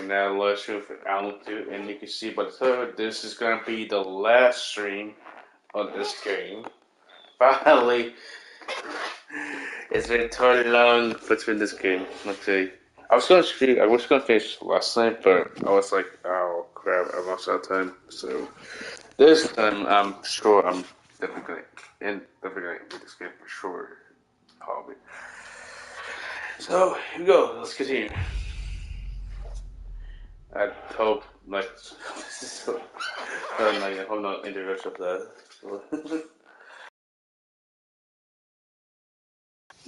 And now let's show for altitude, and you can see by the third, this is gonna be the last stream on this game. Finally, it's been totally long between this game. Okay, I was gonna finish last night, but I was like, oh crap, I lost out time. So this time, I'm sure I'm definitely gonna beat this game for sure, probably. So here we go. Let's continue. I hope like this is so. Like, I hope not interrupt of that.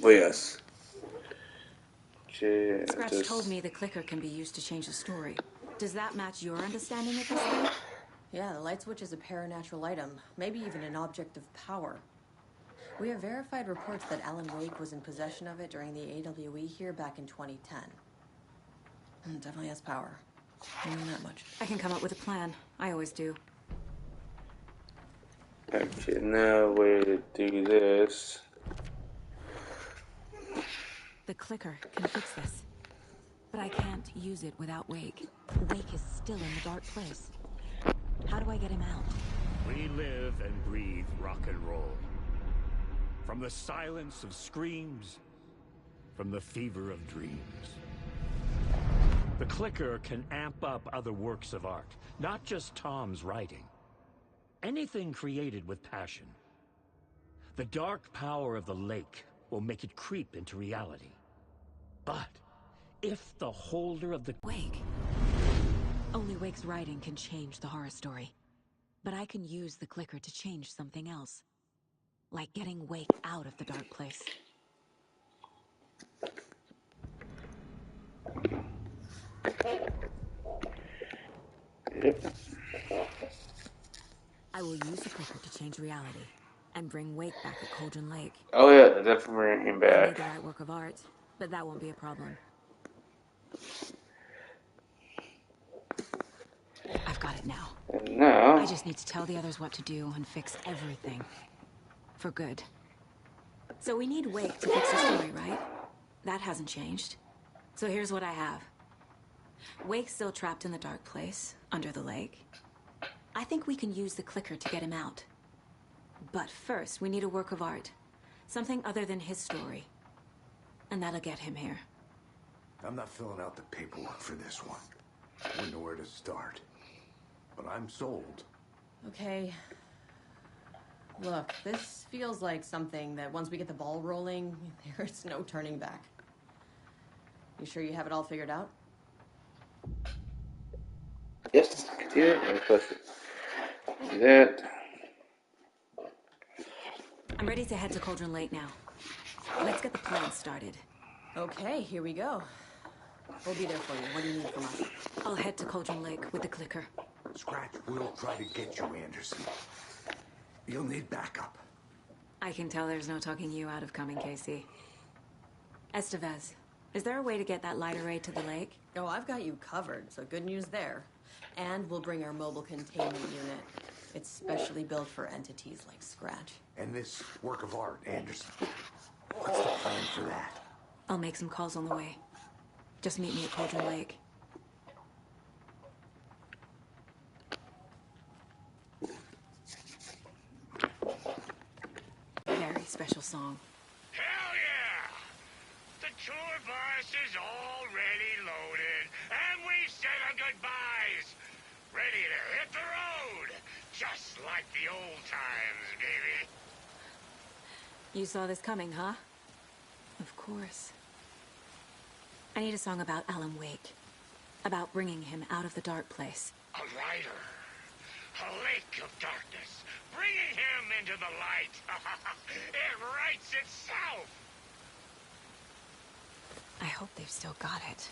But yes. Okay, Scratch told me the clicker can be used to change the story. Does that match your understanding of this thing? Yeah, the light switch is a paranatural item, maybe even an object of power. We have verified reports that Alan Wake was in possession of it during the AWE here back in 2010. Definitely has power. I know that much. I can come up with a plan. I always do. Okay, now way to do this. The clicker can fix this. But I can't use it without Wake. Wake is still in the dark place. How do I get him out? We live and breathe rock and roll. From the silence of screams, from the fever of dreams. The clicker can amp up other works of art, not just Tom's writing. Anything created with passion. The dark power of the lake will make it creep into reality. But if the holder of the Wake. Only Wake's writing can change the horror story. But I can use the clicker to change something else. Like getting Wake out of the dark place. Yep. I will use the clicker to change reality. And bring Wake back at Cauldron Lake. Oh yeah, definitely bring him I need back. the right work of art. But that won't be a problem. I've got it now. And now I just need to tell the others what to do and fix everything. For good. So we need Wake to fix the story, right? That hasn't changed. So here's what I have. Wake's still trapped in the dark place, under the lake. I think we can use the clicker to get him out. But first, we need a work of art. Something other than his story. And that'll get him here. I'm not filling out the paperwork for this one. I wouldn't know where to start. But I'm sold. Okay. Look, this feels like something that once we get the ball rolling, there's no turning back. You sure you have it all figured out? yes, continue. And plus do that. I'm ready to head to Cauldron Lake now. Let's get the plan started. Okay, here we go. We'll be there for you. What do you need from us? I'll head to Cauldron Lake with the clicker. Scratch, we'll try to get you, Anderson. You'll need backup. I can tell there's no talking you out of coming, Casey. Estevez, is there a way to get that light array to the lake? Oh, I've got you covered, so good news there. And we'll bring our mobile containment unit. It's specially built for entities like Scratch. And this work of art, Anderson. What's the plan for that? I'll make some calls on the way. Just meet me at Cauldron Lake. Very special song. Hell yeah! The tour bus is already loaded, and we say our goodbyes. Ready to hit the road, just like the old times, baby. You saw this coming, huh? Of course. I need a song about Alan Wake. About bringing him out of the dark place. A rider. A lake of darkness. Bringing him into the light. It writes itself. I hope they've still got it.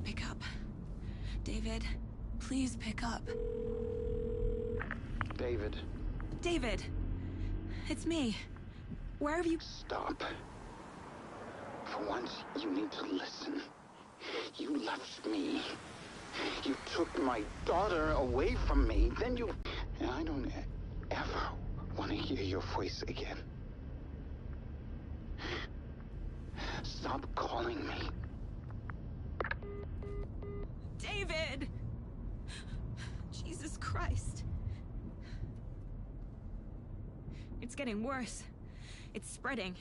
Pick up. David, please pick up. David. David! It's me. Where have you... Stop. For once, you need to listen. You left me. You took my daughter away from me. Then you... And I don't ever want to hear your voice again. Stop calling me. David! Jesus Christ. It's getting worse. It's spreading.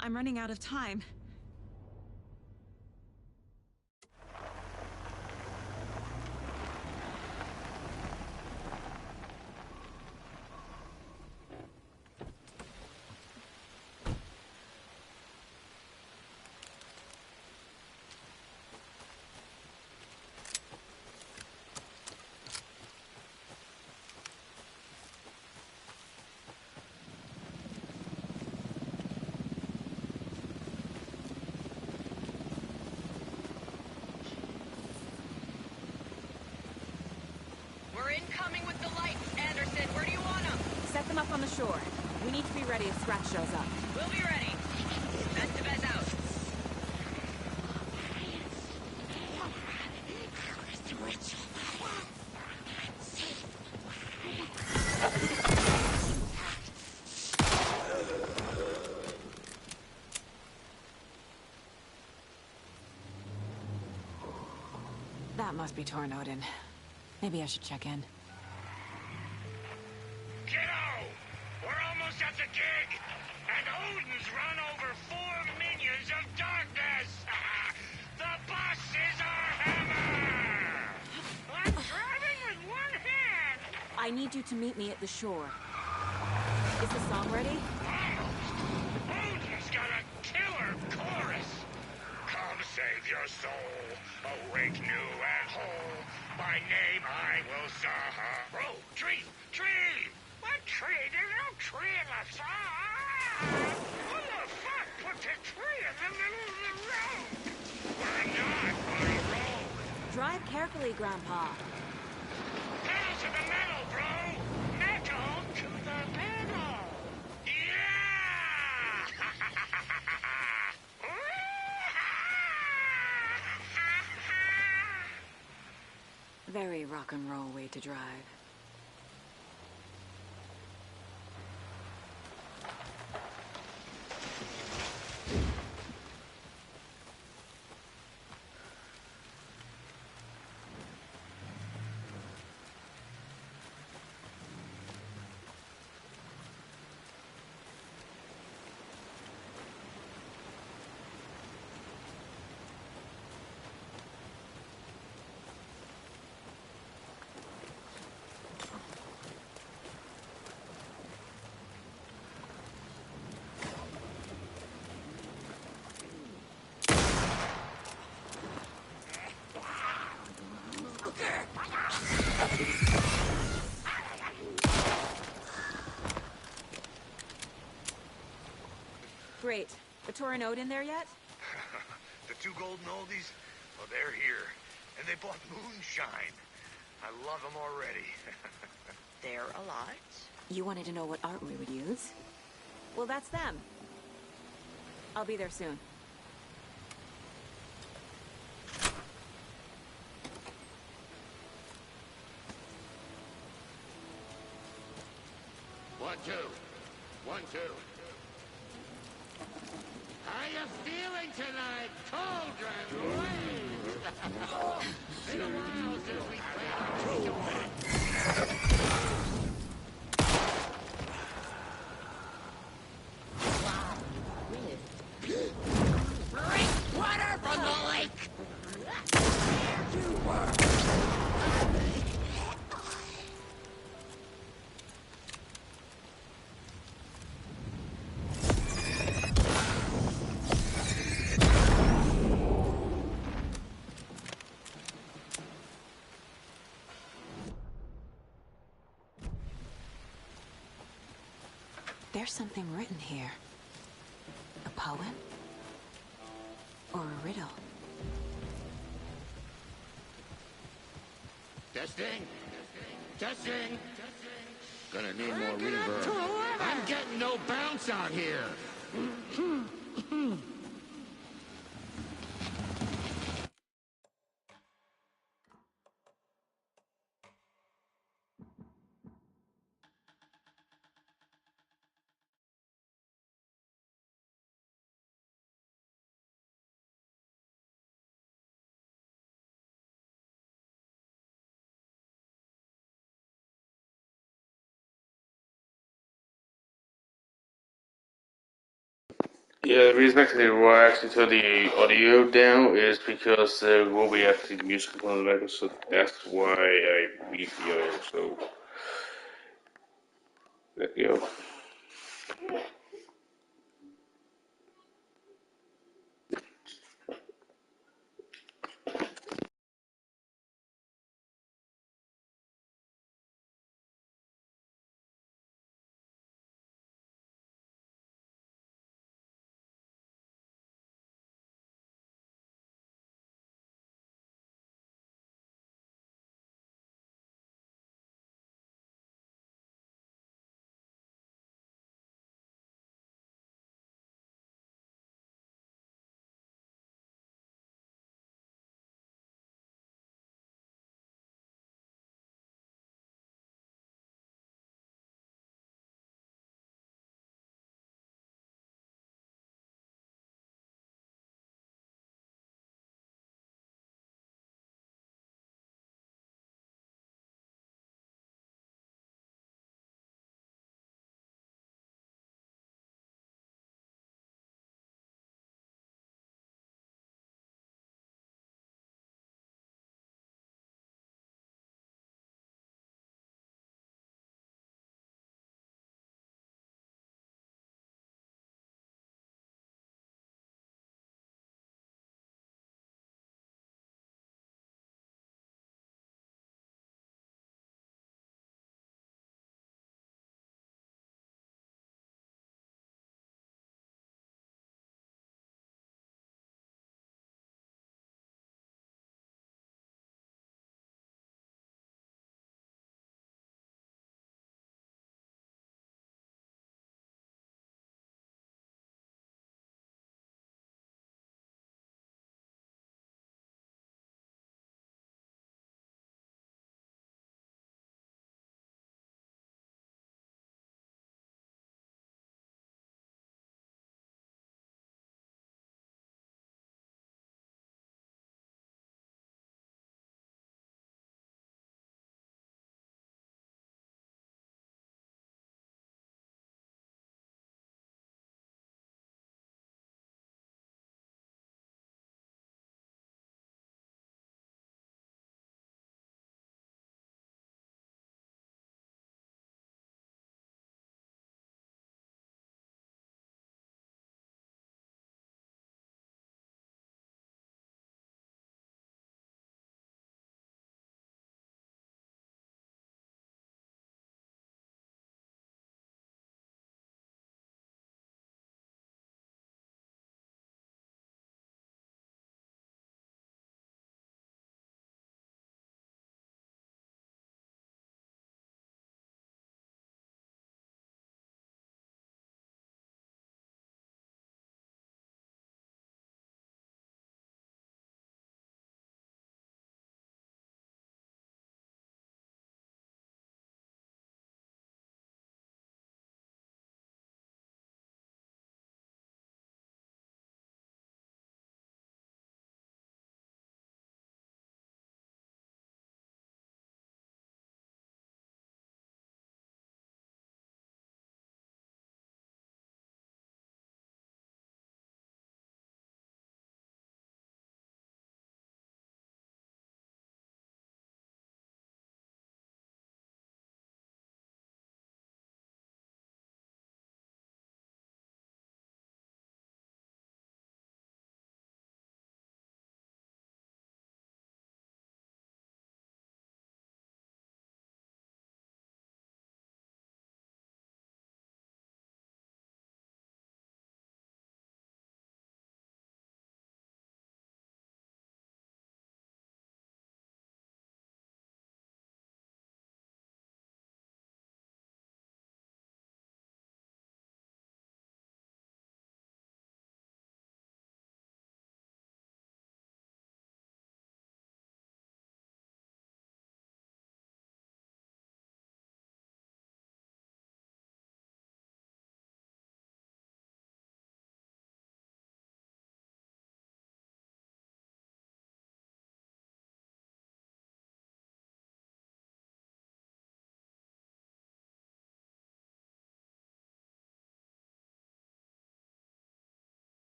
I'm running out of time. Incoming with the lights, Anderson. Where do you want them? Set them up on the shore. We need to be ready if Scratch shows up. We'll be ready. Estevez out. That must be Torn Odin. Maybe I should check in. Kiddo! We're almost at the gig! And Odin's run over 4 minions of darkness! The boss is our hammer! I'm driving with one hand! I need you to meet me at the shore. Is the song ready? Odin's got a killer chorus! Come save your soul, awake new and whole. By name I will serve. Oh, tree! Tree! What tree? There's no tree in the song! Who the fuck put the tree in the middle of the road? We're not on a road! Drive carefully, Grandpa. Pedal to the metal, bro! Metal to the metal! Yeah! Very rock and roll way to drive. Great. The Torn Odin there yet? The 2 golden oldies? Well, they're here. And they bought moonshine. I love them already. They're a lot. You wanted to know what art we would use? Well, that's them. I'll be there soon. One, two. 1, 2. How you feeling tonight, Cauldron Rain? Been a while since we played Drink water from the lake! You were... There's something written here. A poem? Or a riddle? Testing. Testing. Gonna need more reverb. I'm getting no bounce out here. Yeah, the reason actually why I actually turn the audio down is because there will be actually music on the record, so that's why I mute the audio. So, there you go.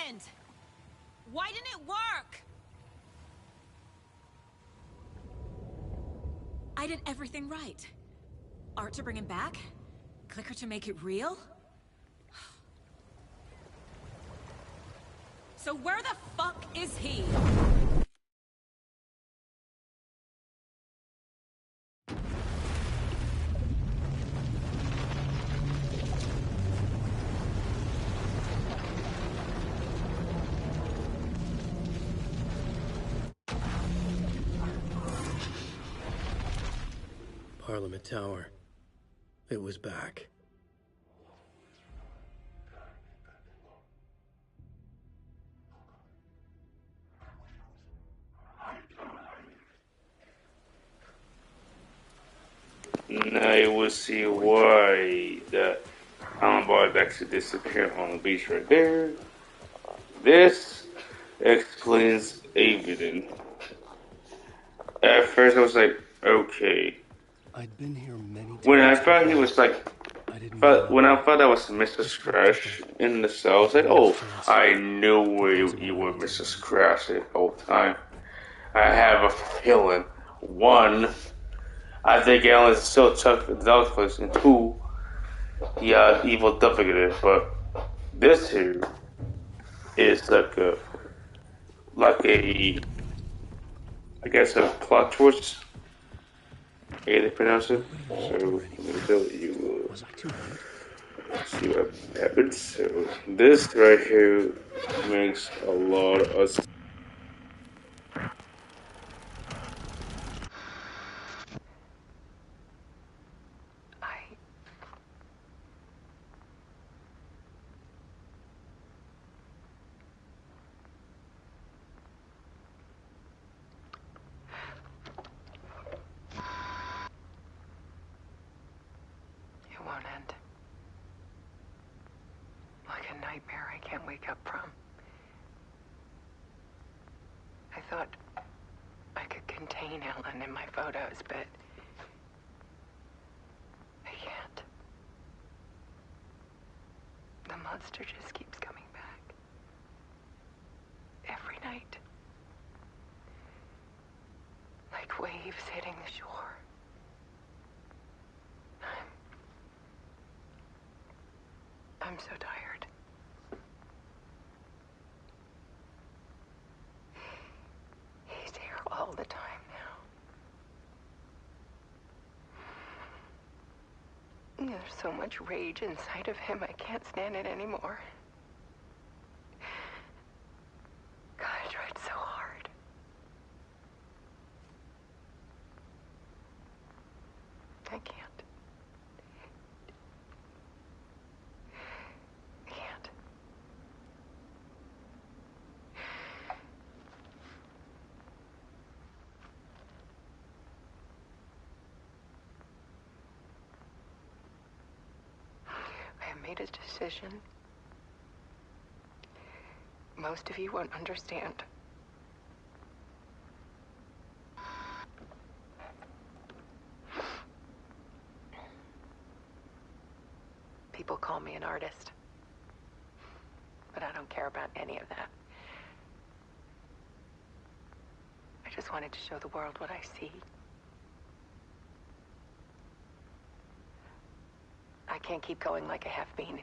happened? Why didn't it work? I did everything right. Art to bring him back? Clicker to make it real? So where the fuck is he? Parliament Tower. It was back. Now you will see why the Alan Bard actually disappeared on the beach right there. This explains everything. At first I was like, okay. I'd been here many times. When I thought he was like, when I thought that was Mr. Scratch in the cell, I was like, oh, I knew where you were Mr. Scratch the whole time. I have a feeling. One, I think Alan is still Chuck Douglas, and two, the evil duplicative. But this here is like a, I guess a plot twist. How they pronounce it? So let me tell you. See what happens. So this right here makes a lot of sense. It won't end. Like a nightmare I can't wake up from. I thought I could contain Ellen in my photos, but I can't. The monster just keeps coming back. Every night. Like waves hitting the shore. I'm so tired. He's here all the time now. There's so much rage inside of him, I can't stand it anymore. God, I tried so hard. I can't. I made a decision. Most of you won't understand. People call me an artist. But I don't care about any of that. I just wanted to show the world what I see. I can't keep going like I have been.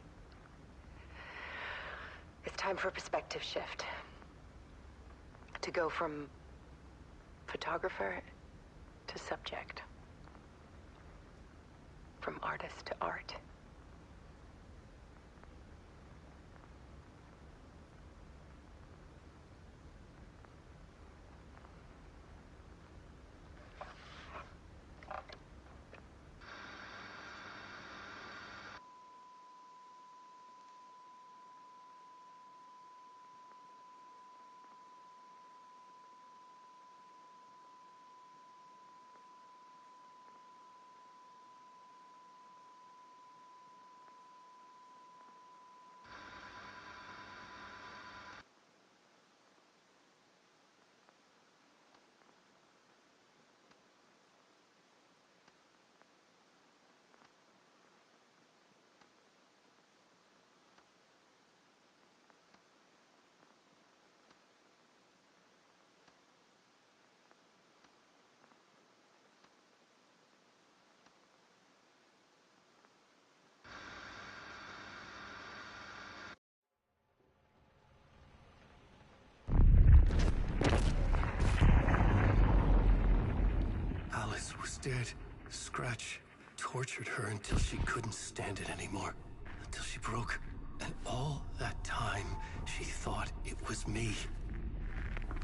It's time for a perspective shift. To go from photographer to subject. From artist to art. Instead, Scratch tortured her until she couldn't stand it anymore. Until she broke. And all that time, she thought it was me.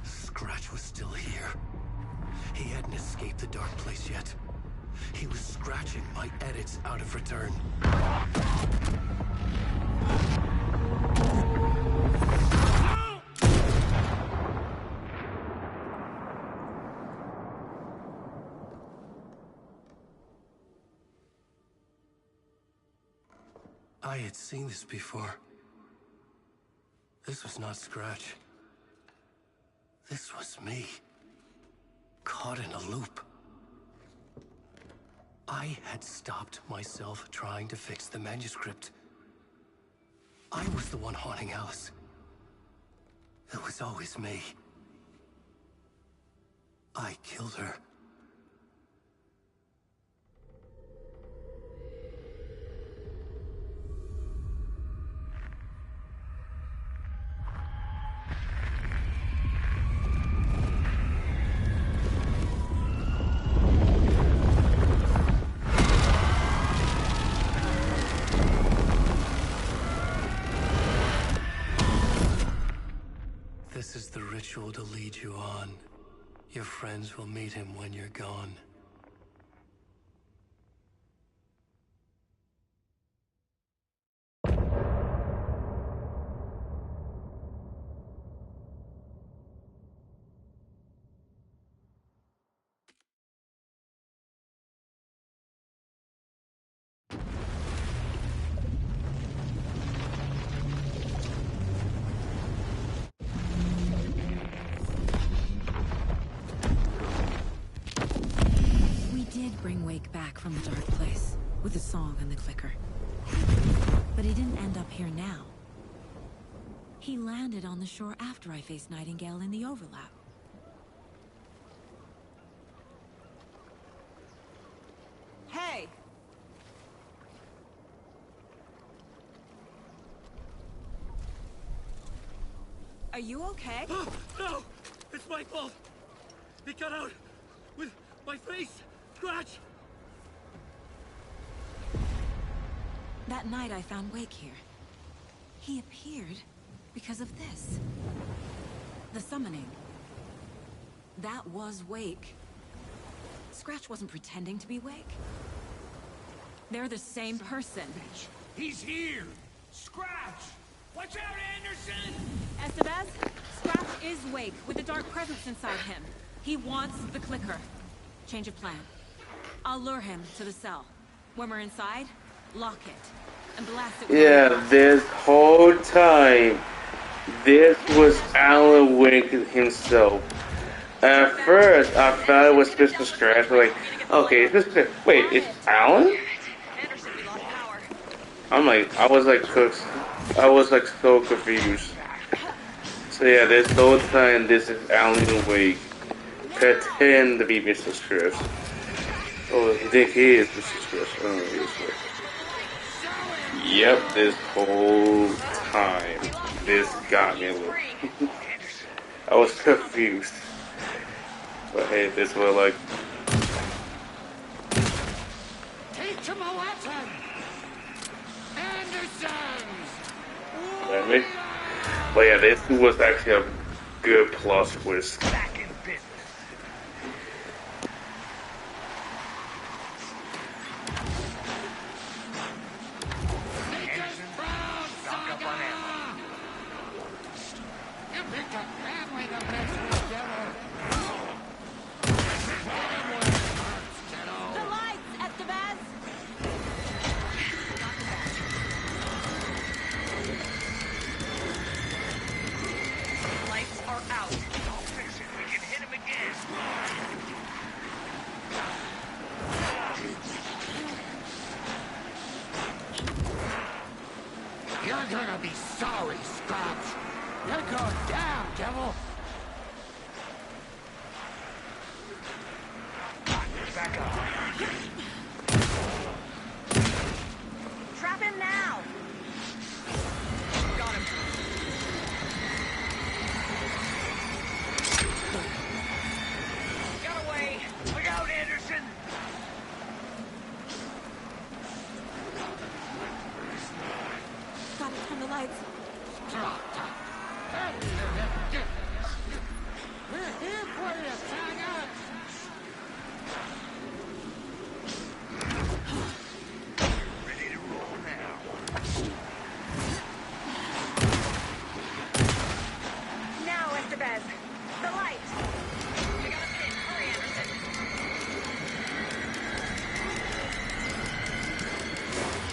Scratch was still here. He hadn't escaped the dark place yet. He was scratching my edits out of return. I had seen this before. This was not Scratch. This was me. Caught in a loop. I had stopped myself trying to fix the manuscript. I was the one haunting Alice. It was always me. I killed her. This is the ritual to lead you on. Your friends will meet him when you're gone. Bring Wake back from the dark place with the song and the clicker. But he didn't end up here now. He landed on the shore after I faced Nightingale in the overlap. Hey! Are you okay? No! It's my fault! It got out with my face! Scratch! That night I found Wake here. He appeared because of this. The summoning. That was Wake. Scratch wasn't pretending to be Wake. They're the same person. He's here! Scratch! Watch out, Anderson! Estevez, Scratch is Wake with a dark presence inside him. He wants the clicker. Change of plan. I'll lure him to the cell. When we're inside, lock it and blast it. Yeah, this whole time, this was Alan Wake himself. At first, I thought it was Mr. Scratch, but like, okay, it's Mr. Wait, it's Alan? I was like so confused. So yeah, this whole time, this is Alan Wake. Pretend to be Mr. Scratch. Oh, you think he is Mr. Scratch? Oh, he is. Yep, this whole time, this got me a little. I was confused. But hey, this was like. Teach him a lesson! Andersons! That me? But yeah, this was actually a good plot twist. Back in business. You're gonna be sorry, Scratch. You're going down, devil. Back up. Trap him now! Got him. Get away! Look out, Anderson! lights. We're here for you, Saga! Ready to roll now. Now, Estevez. The light. We got a pin. Hurry, Anderson.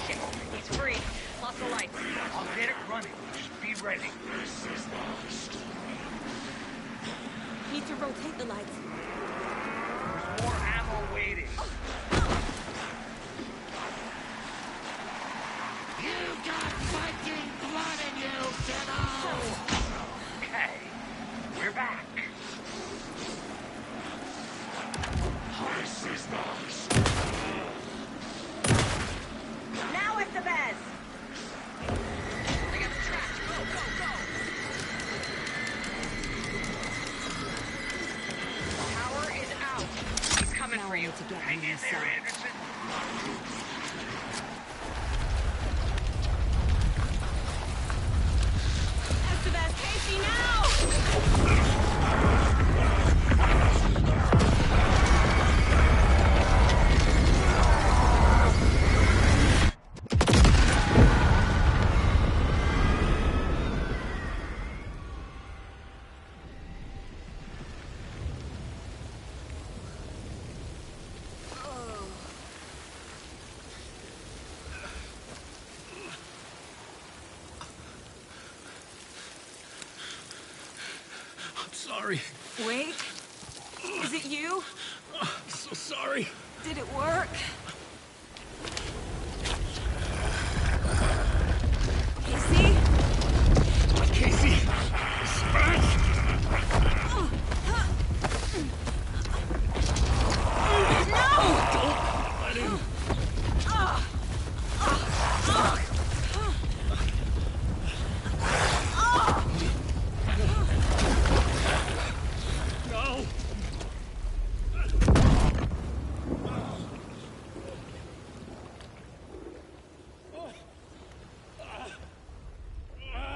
Shit. He's free. Lost the lights. I'll get it running. Just be ready. Need to rotate the lights. There's more ammo waiting. You got Viking blood in you, kiddo! Okay. We're back. This is nice. Now, Estevez. I got the track. Go, go, go. Power is out. He's coming Now for I you. need to get Hang on in this there, side. Anderson. Estevez, Casey, now! I'm sorry. Wait. Is it you? I'm so sorry. Did it work? Casey? Casey! Scratch! Don't let him. No!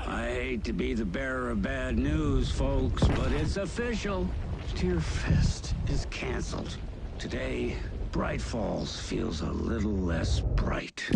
I hate to be the bearer of bad news, folks, but it's official. Tear Fest is canceled. Today, Bright Falls feels a little less bright.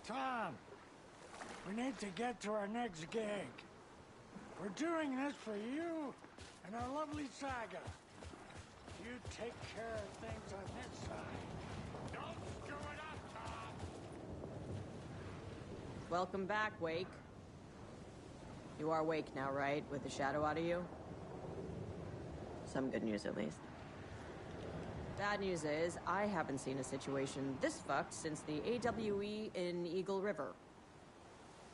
Tom, we need to get to our next gig. We're doing this for you and our lovely Saga. You take care of things on this side. Don't screw it up, Tom! Welcome back, Wake. You are Wake now, right? With the shadow out of you? Some good news, at least. Bad news is, I haven't seen a situation this fucked since the AWE in Eagle River.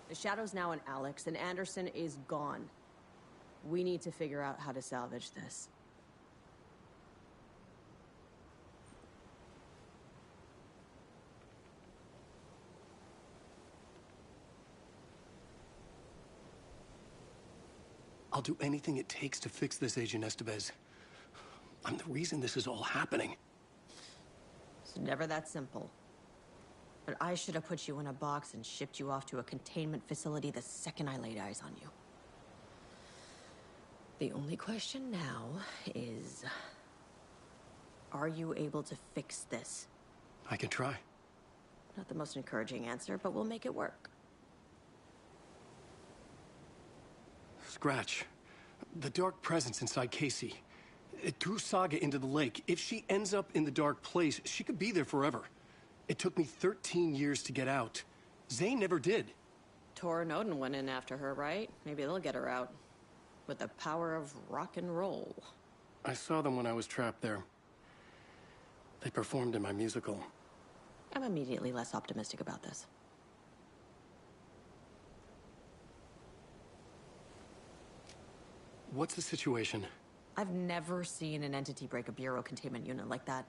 The shadow's now in Alex, and Anderson is gone. We need to figure out how to salvage this. I'll do anything it takes to fix this, Agent Estevez. I'm the reason this is all happening. It's never that simple. But I should have put you in a box and shipped you off to a containment facility the second I laid eyes on you. The only question now is... are you able to fix this? I can try. Not the most encouraging answer, but we'll make it work. Scratch. The dark presence inside Casey. It threw Saga into the lake. If she ends up in the dark place, she could be there forever. It took me 13 years to get out. Zane never did. Tor and Odin went in after her, right? Maybe they'll get her out. With the power of rock and roll. I saw them when I was trapped there. They performed in my musical. I'm immediately less optimistic about this. what's the situation? I've never seen an entity break a bureau containment unit like that.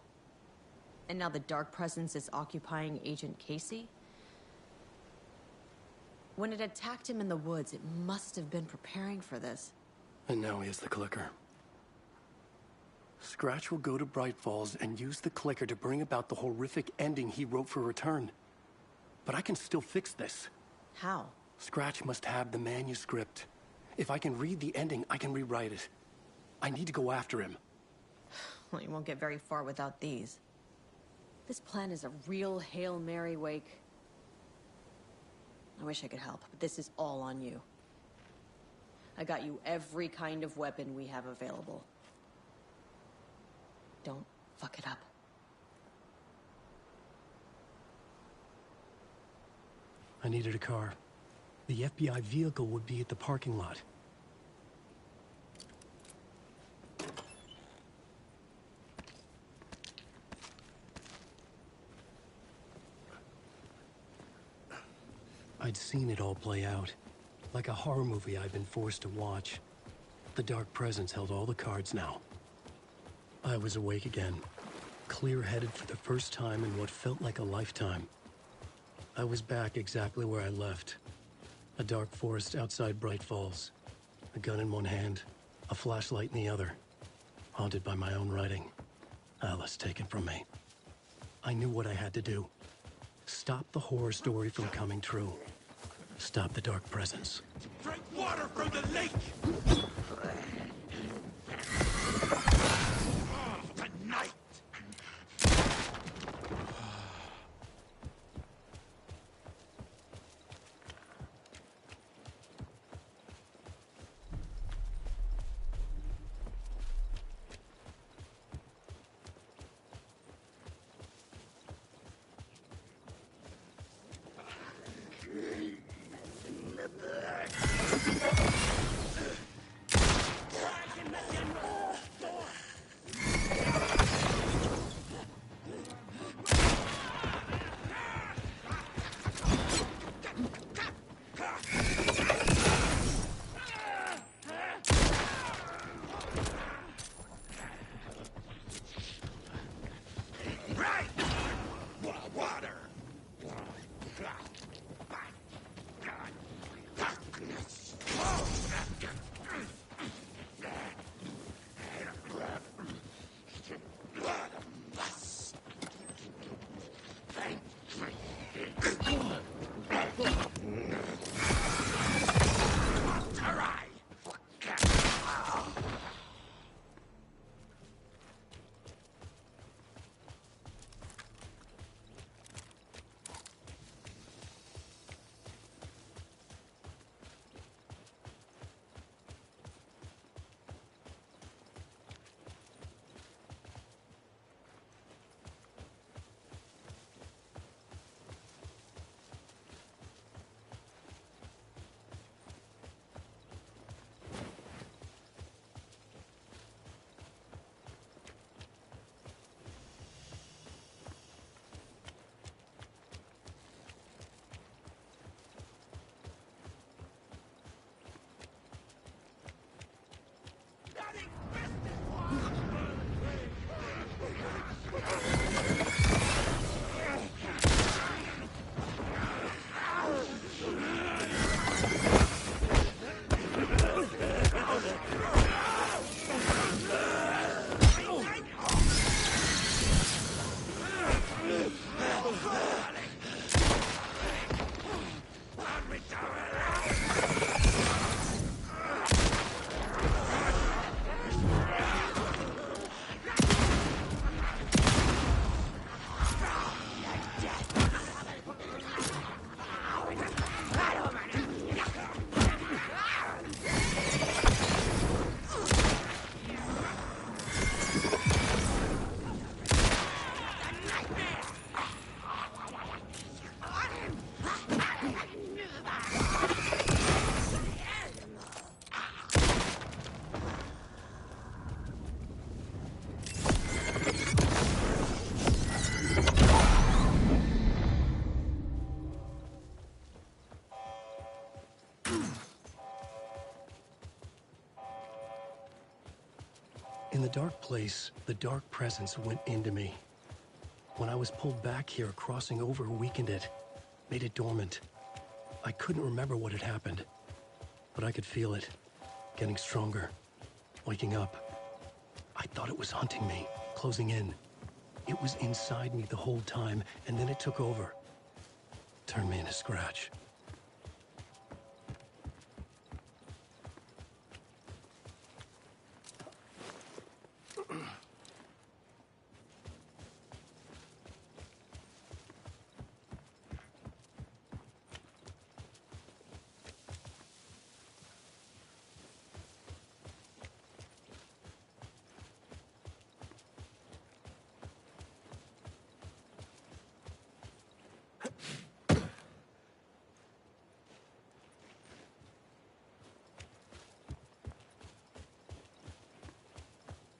And now the Dark Presence is occupying Agent Casey? When it attacked him in the woods, it must have been preparing for this. And now he has the clicker. Scratch will go to Bright Falls and use the clicker to bring about the horrific ending he wrote for Return. But I can still fix this. How? Scratch must have the manuscript. If I can read the ending, I can rewrite it. I need to go after him. Well, you won't get very far without these. This plan is a real Hail Mary, Wake. I wish I could help, but this is all on you. I got you every kind of weapon we have available. Don't fuck it up. I needed a car. The FBI vehicle would be at the parking lot. I'd seen it all play out. Like a horror movie I'd been forced to watch. The Dark Presence held all the cards now. I was awake again, clear-headed for the first time in what felt like a lifetime. I was back exactly where I left. A dark forest outside Bright Falls. A gun in one hand, a flashlight in the other. Haunted by my own writing. Alice taken from me. I knew what I had to do. Stop the horror story from coming true. Stop the Dark Presence. Drink water from the lake! Tonight! Water! In the dark place, the dark presence went into me. When I was pulled back here, crossing over weakened it, made it dormant. I couldn't remember what had happened, but I could feel it, getting stronger, waking up. I thought it was hunting me, closing in. It was inside me the whole time, and then it took over. Turned me into Scratch.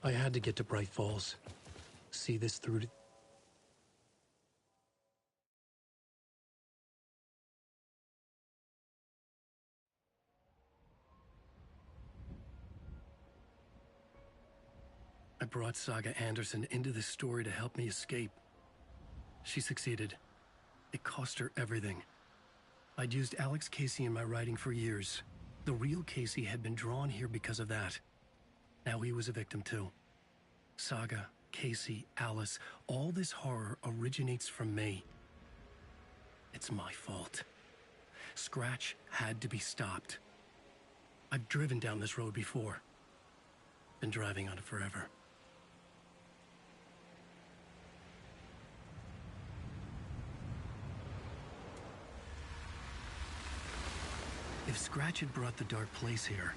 I had to get to Bright Falls. See this through to... I brought Saga Anderson into this story to help me escape. She succeeded. It cost her everything. I'd used Alex Casey in my writing for years. The real Casey had been drawn here because of that. Now he was a victim too. Saga, Casey, Alice, all this horror originates from me. It's my fault. Scratch had to be stopped. I've driven down this road before. Been driving on it forever. If Scratch had brought the dark place here,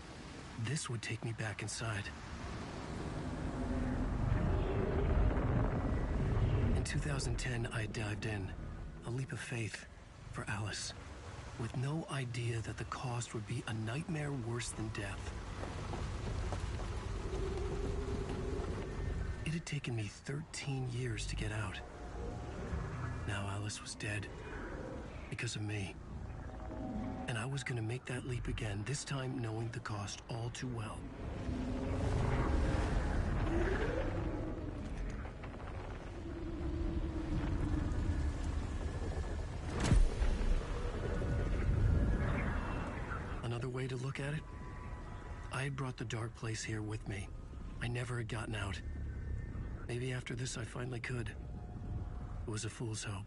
this would take me back inside. In 2010, I dived in, a leap of faith, for Alice, with no idea that the cost would be a nightmare worse than death. It had taken me 13 years to get out. Now Alice was dead, because of me. And I was going to make that leap again, this time knowing the cost all too well. Another way to look at it? I had brought the dark place here with me. I never had gotten out. Maybe after this I finally could. It was a fool's hope.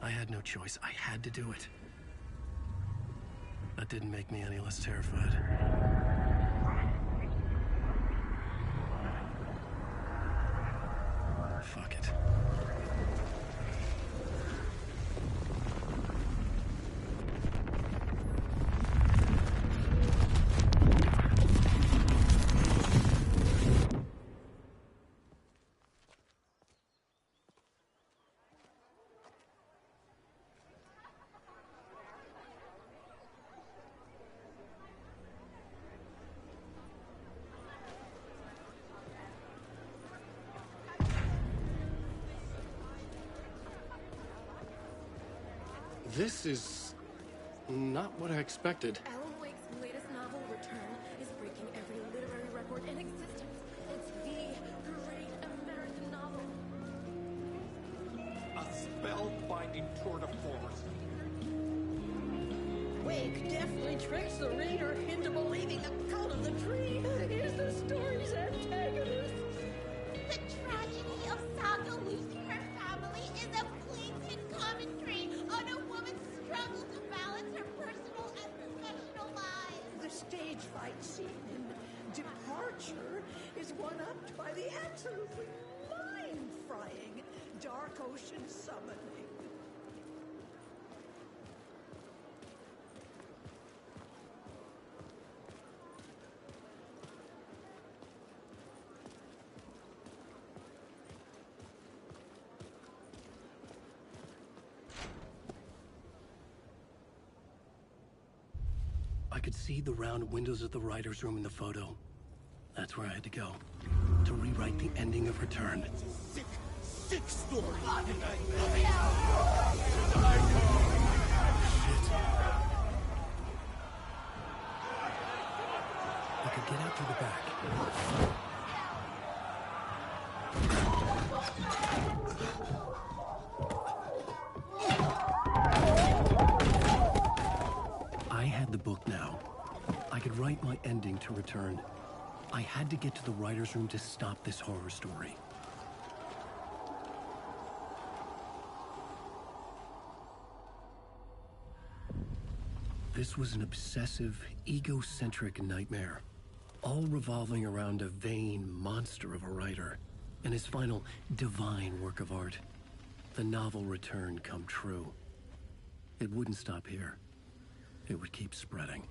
I had no choice. I had to do it. That didn't make me any less terrified. Fuck it. This is not what I expected. Alan Wake's latest novel, Return, is breaking every literary record in existence. It's the great American novel. A spellbinding tour de force. Wake definitely tricks the reader into believing the cult of the tree is the story's antagonist. The tragedy of Saga losing her family is a blatant commentary on a woman's struggle to balance her personal and professional lives. The stage fight scene in Departure is one-upped by the absolutely mind-frying Dark Ocean Summoning. I could see the round windows of the writer's room in the photo. That's where I had to go, to rewrite the ending of Return. Sick story. Shit. I could get out through the back. I had the book now. I could write my ending to return. I had to get to the writer's room to stop this horror story. This was an obsessive, egocentric nightmare, all revolving around a vain monster of a writer and his final divine work of art, the novel Return come true. It wouldn't stop here. It would keep spreading.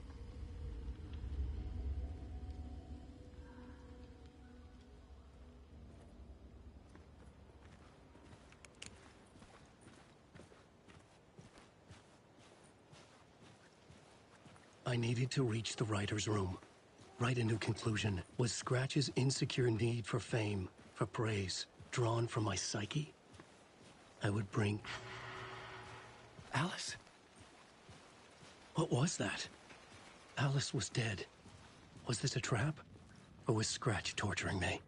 I needed to reach the writer's room. Write a new conclusion. Was Scratch's insecure need for fame, for praise, drawn from my psyche? I would bring... Alice? What was that? Alice was dead. Was this a trap? Or was Scratch torturing me?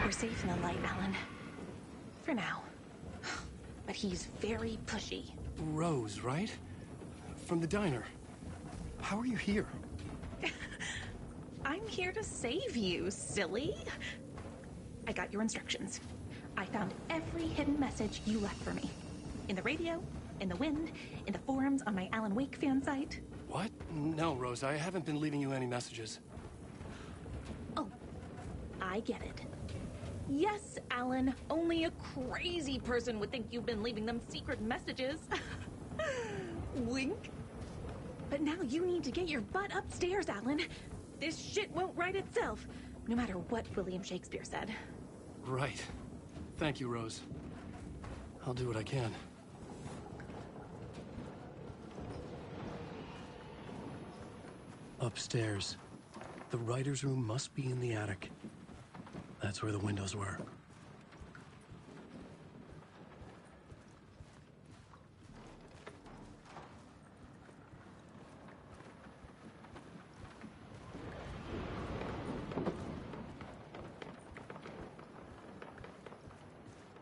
Safe in the light, Alan. For now. But he's very pushy. Rose, right? From the diner. How are you here? I'm here to save you, silly. I got your instructions. I found every hidden message you left for me. In the radio, in the wind, in the forums on my Alan Wake fan site. What? No, Rose, I haven't been leaving you any messages. Oh, I get it. Yes, Alan, only a crazy person would think you've been leaving them secret messages. Wink. But now you need to get your butt upstairs, Alan. This shit won't write itself, no matter what William Shakespeare said. Right. Thank you, Rose. I'll do what I can. Upstairs. The writer's room must be in the attic. That's where the windows were.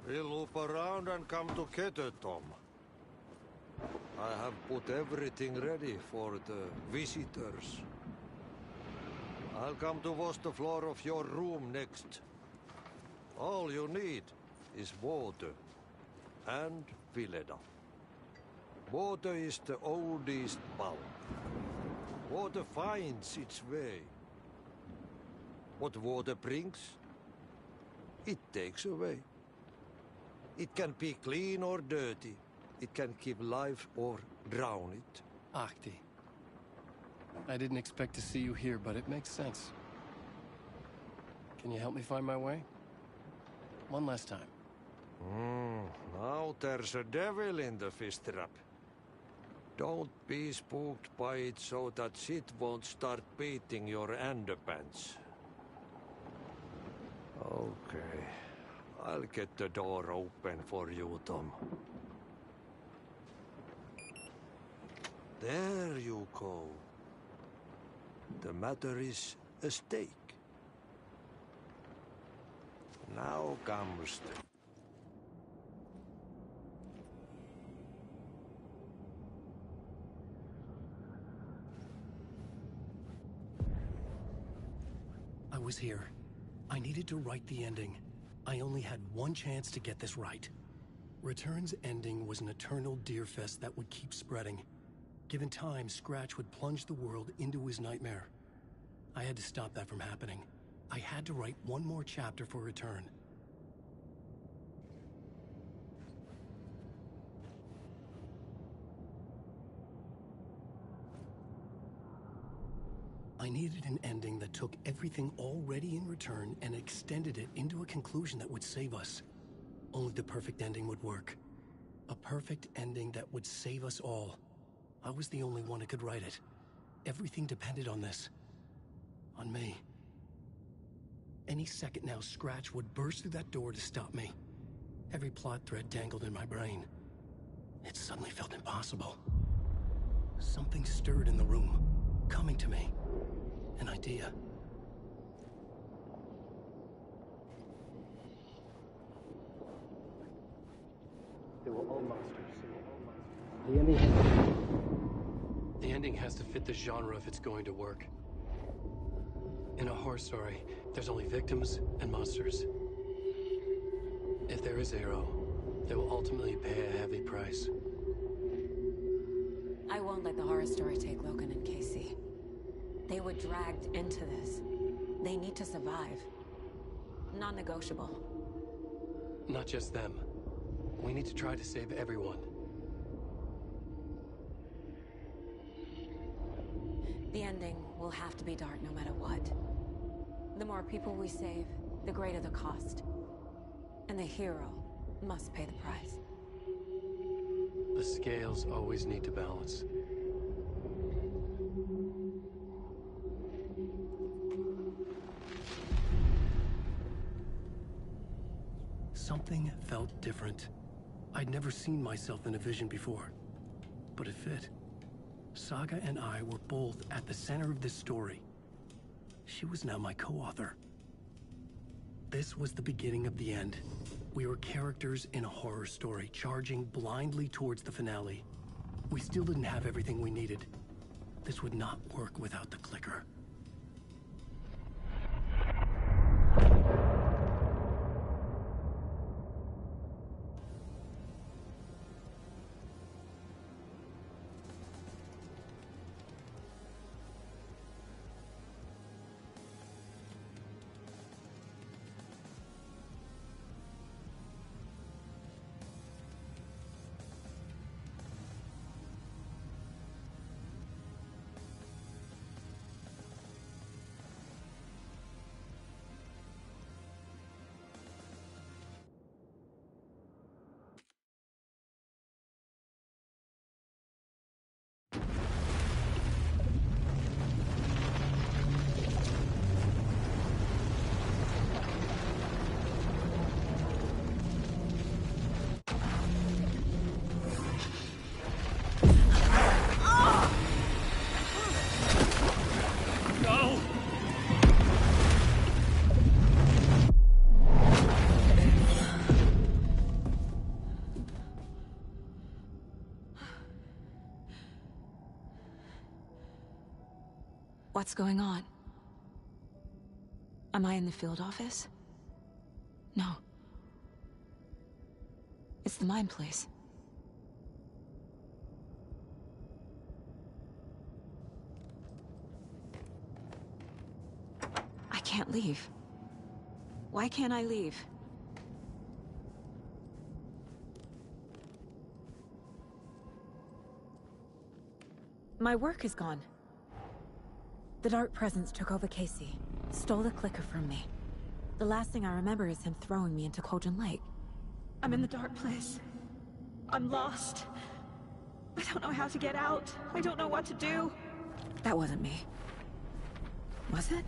We'll loop around and come together, Tom. I have put everything ready for the visitors. I'll come to wash the floor of your room next. All you need is water and Vileda. Water is the oldest power. Water finds its way. What water brings, it takes away. It can be clean or dirty. It can keep life or drown it. Ahti. I didn't expect to see you here, but it makes sense. Can you help me find my way? One last time. Now there's a devil in the fish trap. Don't be spooked by it so that it won't start beating your underpants. Okay. I'll get the door open for you, Tom. There you go. The matter is a stake. Now comes the... was here. I needed to write the ending. I only had one chance to get this right. Return's ending was an eternal Deerfest that would keep spreading. Given time, Scratch would plunge the world into his nightmare. I had to stop that from happening. I had to write one more chapter for Return. I needed an ending that took everything already in Return and extended it into a conclusion that would save us. Only the perfect ending would work. A perfect ending that would save us all. I was the only one who could write it. Everything depended on this. On me. Any second now, Scratch would burst through that door to stop me. Every plot thread dangled in my brain. It suddenly felt impossible. Something stirred in the room, coming to me. An idea. They were all monsters. The ending has to fit the genre if it's going to work. In a horror story, there's only victims and monsters. If there is Arrow, they will ultimately pay a heavy price. I won't let the horror story take Logan and Casey. They were dragged into this. They need to survive. Non-negotiable. Not just them. We need to try to save everyone. The ending will have to be dark no matter what. The more people we save, the greater the cost. And the hero must pay the price. The scales always need to balance. Something felt different. I'd never seen myself in a vision before, but it fit. Saga and I were both at the center of this story. She was now my co-author. This was the beginning of the end. We were characters in a horror story, charging blindly towards the finale. We still didn't have everything we needed. This would not work without the clicker. What's going on? Am I in the field office? No. It's the mine place. I can't leave. Why can't I leave? My work is gone. The Dark Presence took over Casey, stole the clicker from me. The last thing I remember is him throwing me into Cauldron Lake. I'm in the dark place. I'm lost. I don't know how to get out. I don't know what to do. That wasn't me. Was it?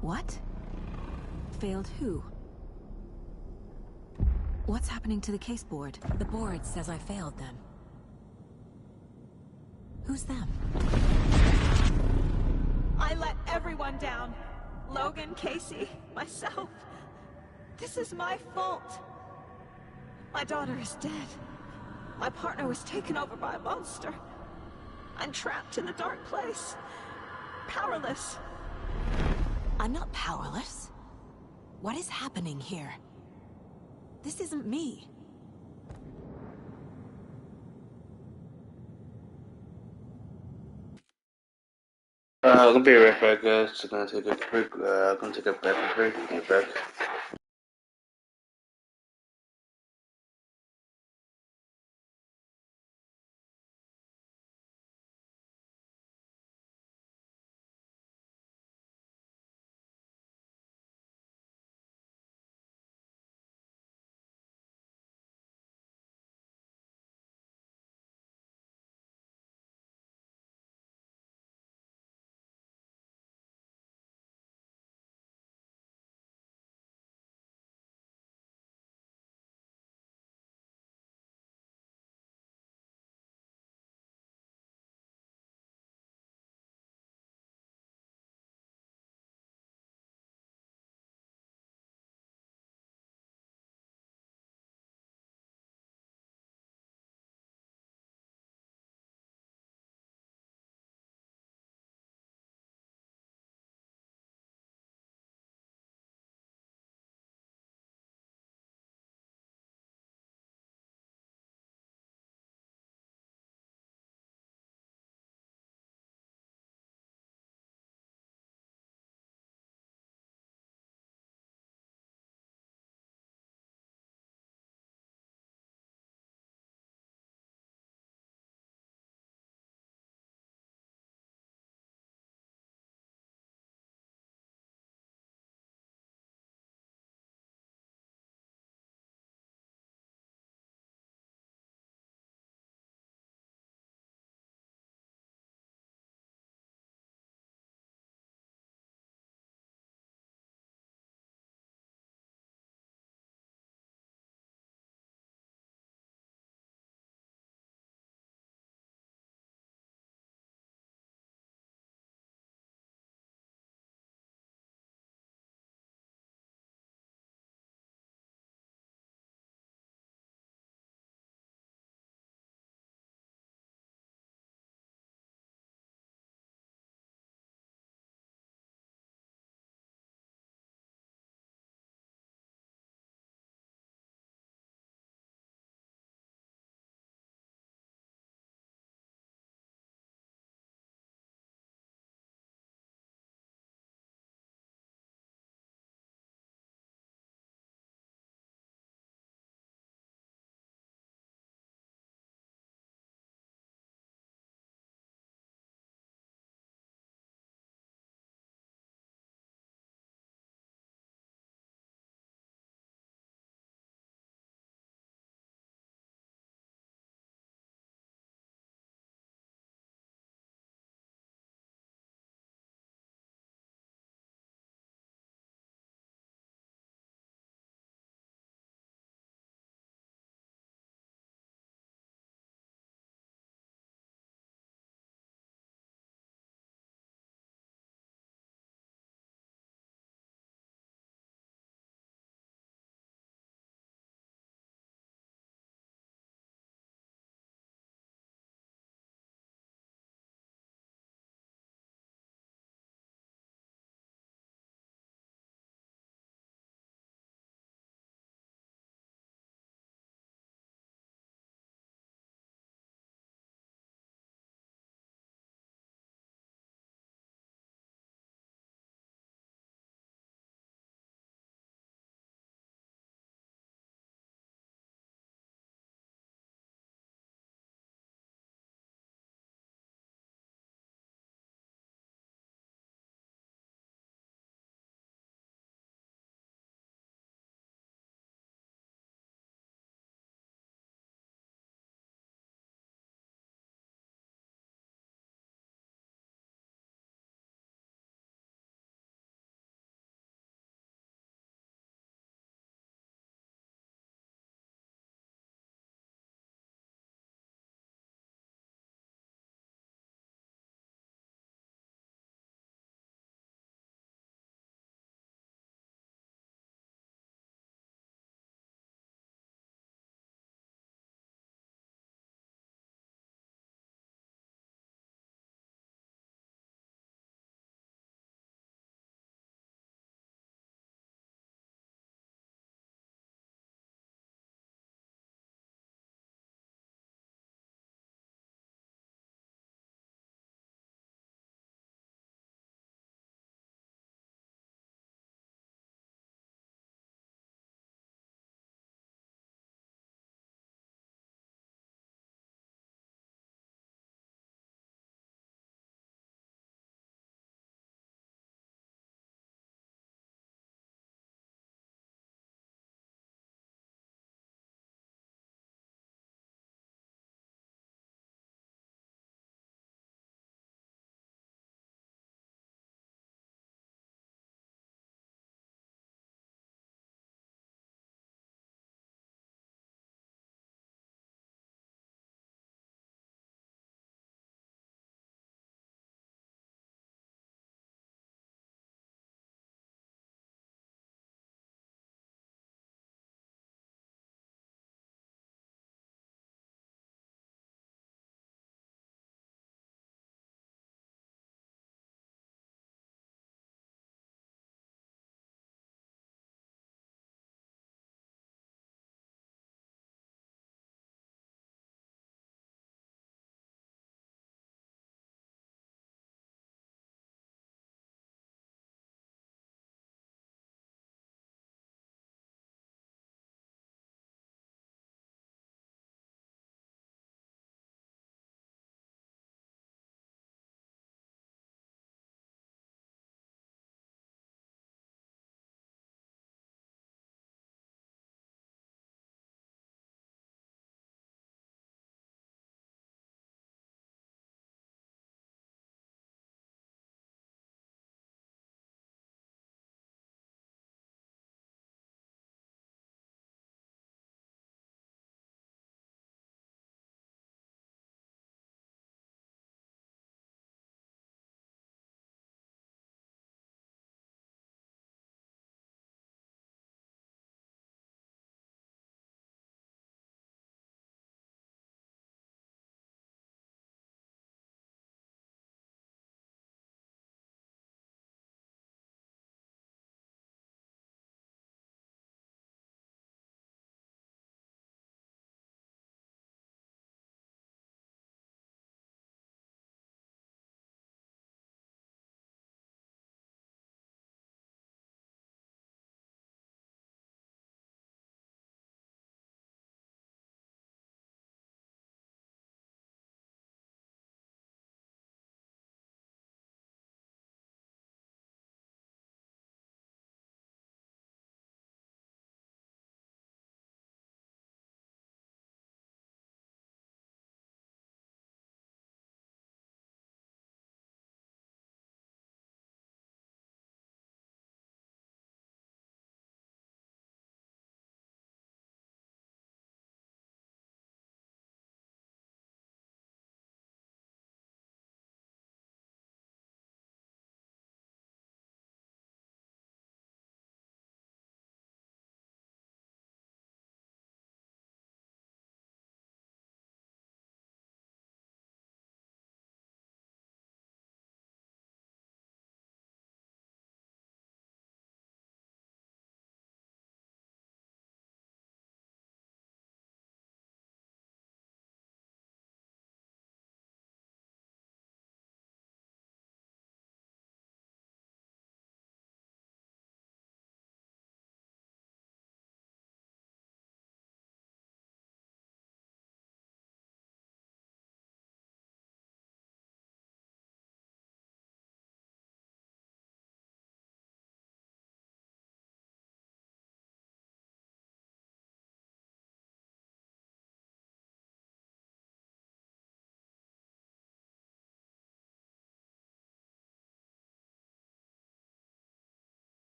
What? Failed who? What's happening to the case board? The board says I failed them. Who's them? I let everyone down. Logan, Casey, myself. This is my fault. My daughter is dead. My partner was taken over by a monster. I'm trapped in a dark place. Powerless. I'm not powerless. What is happening here? This isn't me. I'm gonna be right back, guys. I'm gonna take a quick, I'm gonna take a bathroom break. Get back.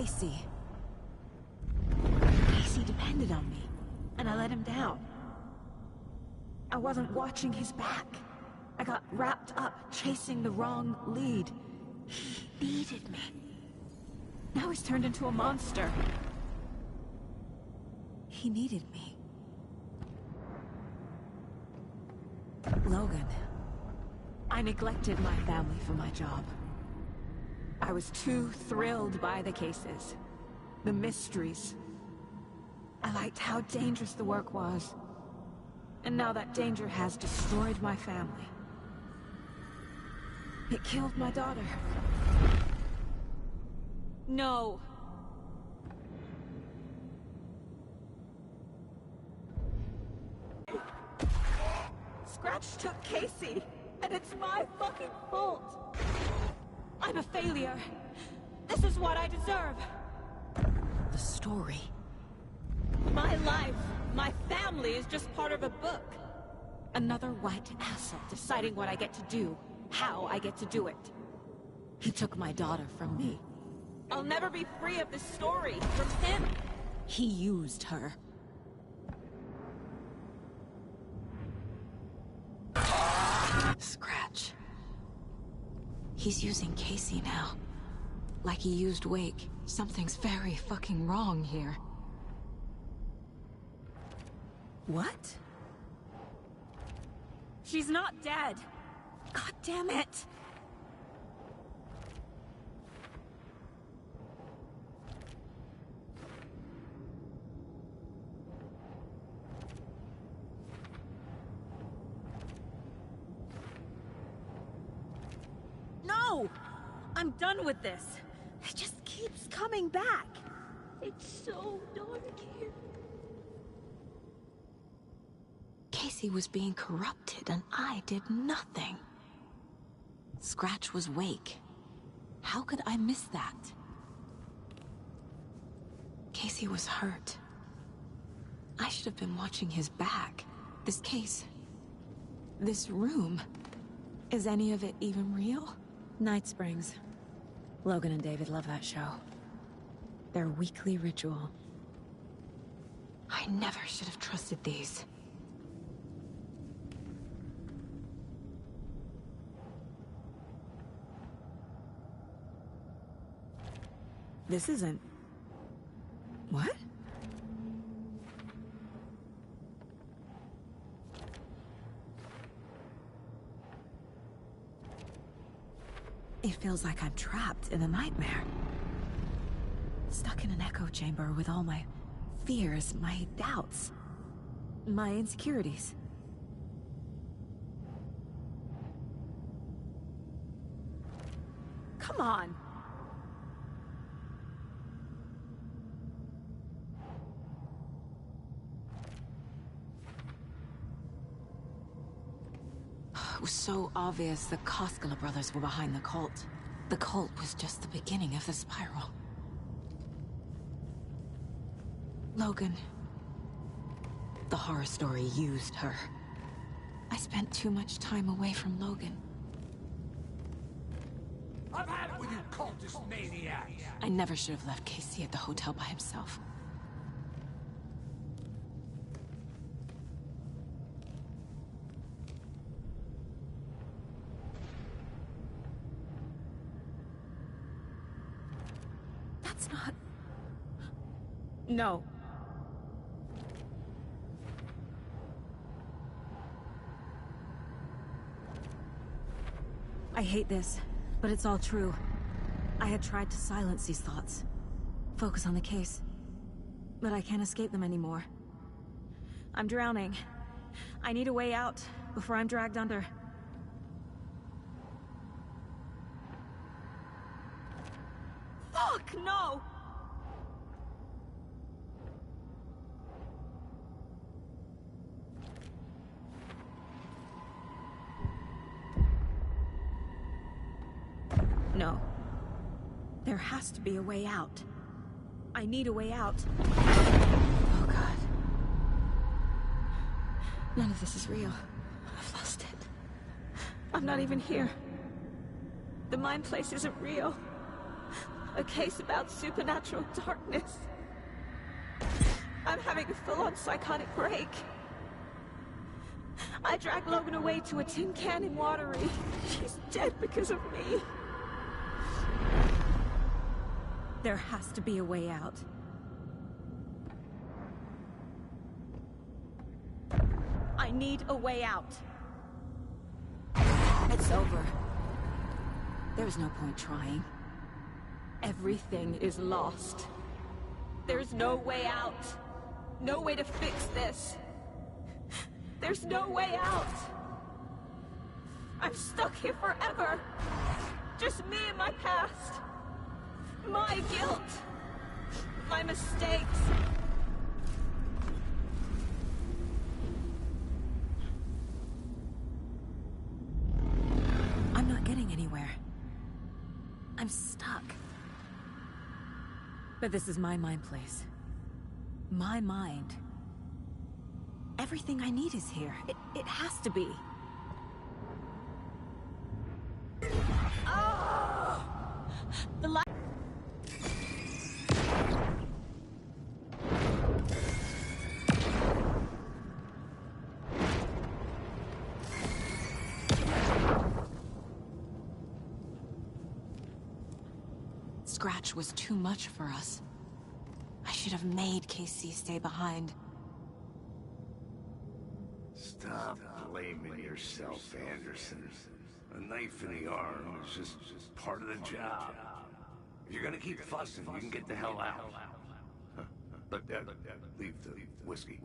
Casey. Casey depended on me, and I let him down. I wasn't watching his back. I got wrapped up chasing the wrong lead. He needed me. Now he's turned into a monster. He needed me. Logan. I neglected my family for my job. I was too thrilled by the cases, the mysteries. I liked how dangerous the work was. And now that danger has destroyed my family. It killed my daughter. No. Scratch took Casey, and it's my fucking fault. I'm a failure. This is what I deserve. The story. My life, my family is just part of a book. Another white asshole deciding what I get to do, how I get to do it. He took my daughter from me. I'll never be free of this story from him. He used her. Scratch. He's using Casey now. Like he used Wake. Something's very fucking wrong here. What? She's not dead. God damn it. No! I'm done with this. It just keeps coming back. It's so dark here. Casey was being corrupted, and I did nothing. Scratch was Wake. How could I miss that? Casey was hurt. I should have been watching his back. This case... this room... is any of it even real? Night Springs. Logan and David love that show. Their weekly ritual. I never should have trusted these. This isn't... What? It feels like I'm trapped in a nightmare. Stuck in an echo chamber with all my fears, my doubts, my insecurities. Come on! It was so obvious the Koskela brothers were behind the cult. The cult was just the beginning of the spiral. Logan. The horror story used her. I spent too much time away from Logan. I've had it with you cultist maniacs! I never should have left Casey at the hotel by himself. That's not... No. I hate this, but it's all true. I had tried to silence these thoughts. Focus on the case. But I can't escape them anymore. I'm drowning. I need a way out before I'm dragged under. Fuck, no! No. There has to be a way out. I need a way out. Oh, God. None of this is real. I've lost it. I'm not even here. The mind place isn't real. A case about supernatural darkness. I'm having a full-on psychotic break. I dragged Logan away to a tin can in Watery. She's dead because of me. There has to be a way out. I need a way out. It's over. There's no point trying. Everything is lost. There's no way out. No way to fix this. There's no way out. I'm stuck here forever. Just me and my past. My guilt. My mistakes. I'm not getting anywhere. I'm stuck. But this is my mind place. My mind. Everything I need is here. It has to be. Oh! The light. Scratch was too much for us. I should have made KC stay behind. Stop blaming yourself, Anderson. A knife in the arm is just part of the job. If you're gonna keep fussing, you can get the hell out. But leave the whiskey.